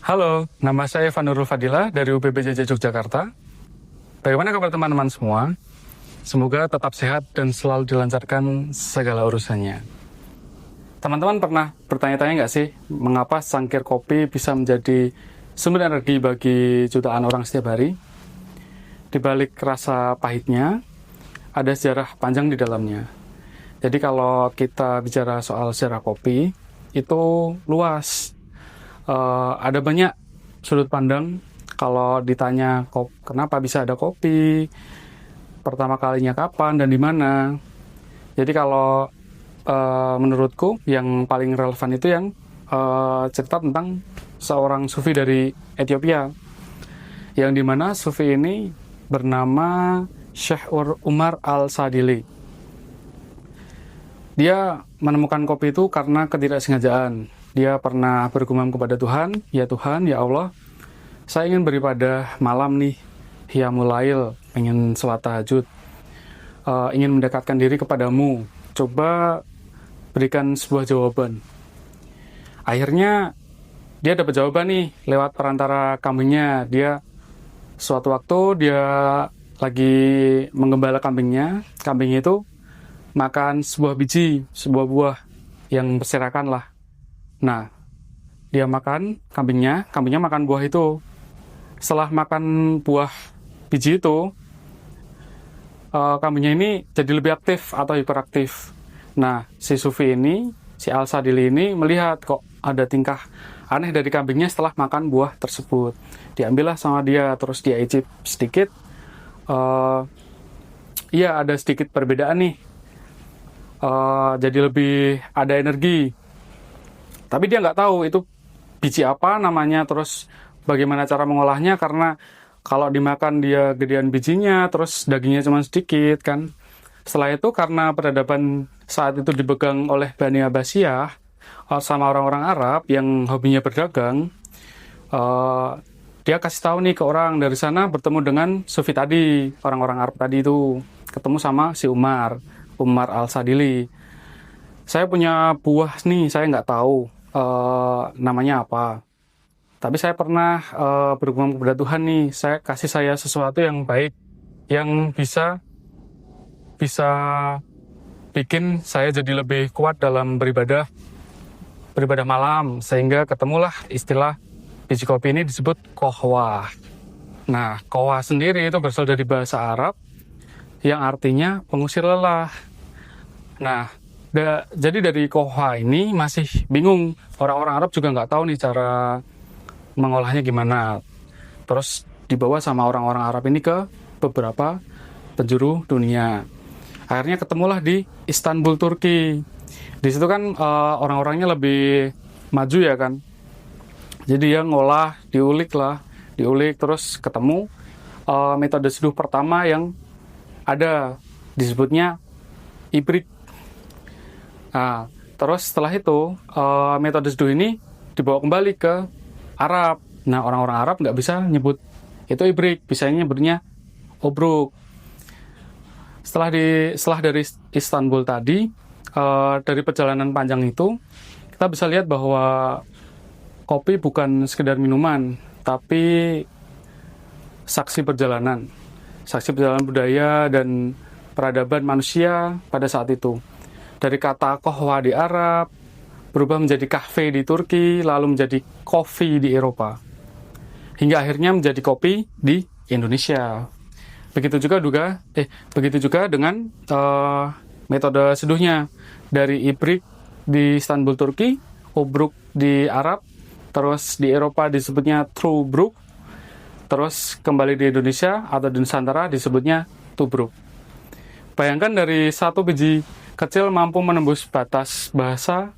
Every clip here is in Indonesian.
Halo, nama saya Vanurul Fadila dari UPBJJ Yogyakarta. Bagaimana kabar teman-teman semua? Semoga tetap sehat dan selalu dilancarkan segala urusannya. Teman-teman pernah bertanya-tanya nggak sih, mengapa cangkir kopi bisa menjadi sumber energi bagi jutaan orang setiap hari? Di balik rasa pahitnya, ada sejarah panjang di dalamnya. Jadi kalau kita bicara soal sejarah kopi, itu luas. Ada banyak sudut pandang. Kalau ditanya kenapa bisa ada kopi, pertama kalinya kapan dan di mana. Jadi kalau menurutku yang paling relevan itu yang cerita tentang seorang sufi dari Ethiopia, yang dimana sufi ini bernama Syekh Umar Al-Sadili. Dia menemukan kopi itu karena ketidaksengajaan. Dia pernah bergumam kepada Tuhan, ya Tuhan, ya Allah, saya ingin beribadah malam nih, qiyamul lail, ingin sholat tahajud, ingin mendekatkan diri kepadamu, coba berikan sebuah jawaban. Akhirnya dia dapat jawaban nih lewat perantara kambingnya. Dia suatu waktu dia lagi menggembala kambingnya, kambing itu makan sebuah biji, sebuah buah yang berserakan lah. Nah, dia makan kambingnya makan buah itu. Setelah makan buah biji itu, kambingnya ini jadi lebih aktif atau hiperaktif. Nah, si Sufi ini, si Al-Sadili ini melihat kok ada tingkah aneh dari kambingnya setelah makan buah tersebut. Diambillah sama dia, terus dia icip sedikit. Iya, ada sedikit perbedaan nih. Jadi lebih ada energi. Tapi dia nggak tahu itu biji apa namanya, terus bagaimana cara mengolahnya, karena kalau dimakan dia gedean bijinya, terus dagingnya cuma sedikit kan. Setelah itu karena peradaban saat itu dipegang oleh Bani Abbasiyah sama orang-orang Arab yang hobinya berdagang, dia kasih tahu nih ke orang dari sana, bertemu dengan Sufi tadi, orang-orang Arab tadi itu, ketemu sama si Umar Al-Sadili. Saya punya buah nih, saya nggak tahu namanya apa. Tapi saya pernah bergumam kepada Tuhan nih, kasih saya sesuatu yang baik, yang bisa bikin saya jadi lebih kuat dalam beribadah malam, sehingga ketemulah istilah biji kopi ini disebut kohwa. Nah, kohwa sendiri itu berasal dari bahasa Arab yang artinya pengusir lelah. Nah, jadi dari kohwa ini masih bingung. Orang-orang Arab juga nggak tahu nih cara mengolahnya gimana. Terus dibawa sama orang-orang Arab ini ke beberapa penjuru dunia. Akhirnya ketemulah di Istanbul, Turki. Di situ kan orang-orangnya lebih maju ya kan. Jadi dia ngolah, diulik terus ketemu metode seduh pertama yang ada, disebutnya ibrik. Nah, terus setelah itu metode seduh ini dibawa kembali ke Arab. Nah, orang-orang Arab nggak bisa nyebut itu ibrik, bisanya nyebutnya obruk. Setelah dari Istanbul tadi, dari perjalanan panjang itu, kita bisa lihat bahwa kopi bukan sekedar minuman, tapi saksi perjalanan budaya dan peradaban manusia pada saat itu. Dari kata kohwa di Arab, berubah menjadi kahve di Turki, lalu menjadi kopi di Eropa. Hingga akhirnya menjadi kopi di Indonesia. Begitu juga dengan metode seduhnya. Dari ibrik di Istanbul, Turki, obruk di Arab, terus di Eropa disebutnya true bruk, terus kembali di Indonesia atau di Nusantara disebutnya tubruk. Bayangkan dari satu biji kecil mampu menembus batas bahasa,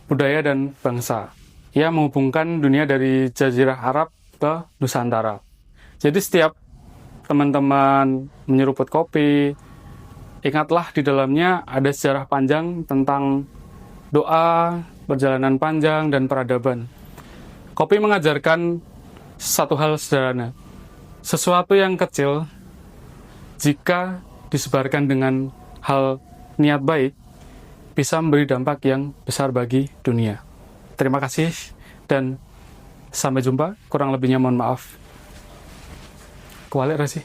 budaya, dan bangsa. Ia menghubungkan dunia dari Jazirah Arab ke Nusantara. Jadi setiap teman-teman menyeruput kopi, ingatlah di dalamnya ada sejarah panjang tentang doa, perjalanan panjang, dan peradaban. Kopi mengajarkan satu hal sederhana. Sesuatu yang kecil, jika disebarkan dengan hal niat baik, bisa memberi dampak yang besar bagi dunia. Terima kasih dan Sampai jumpa, kurang lebihnya mohon maaf. Kewalik sih.